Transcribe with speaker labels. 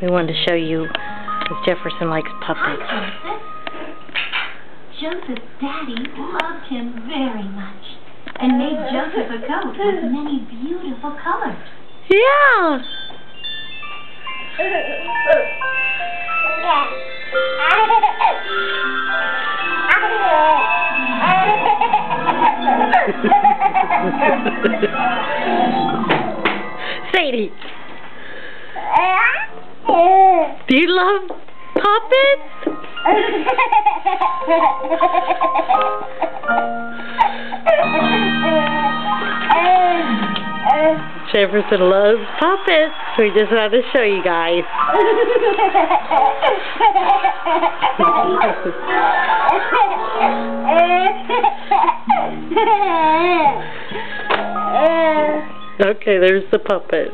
Speaker 1: We wanted to show you because Jefferson likes puppets.
Speaker 2: Hi, Joseph. Joseph's daddy loved him very much and made Joseph a coat with many beautiful colors.
Speaker 1: Yeah! Sadie! Do you love puppets? Jefferson loves puppets. We just wanted to show you guys. Okay, there's the puppet.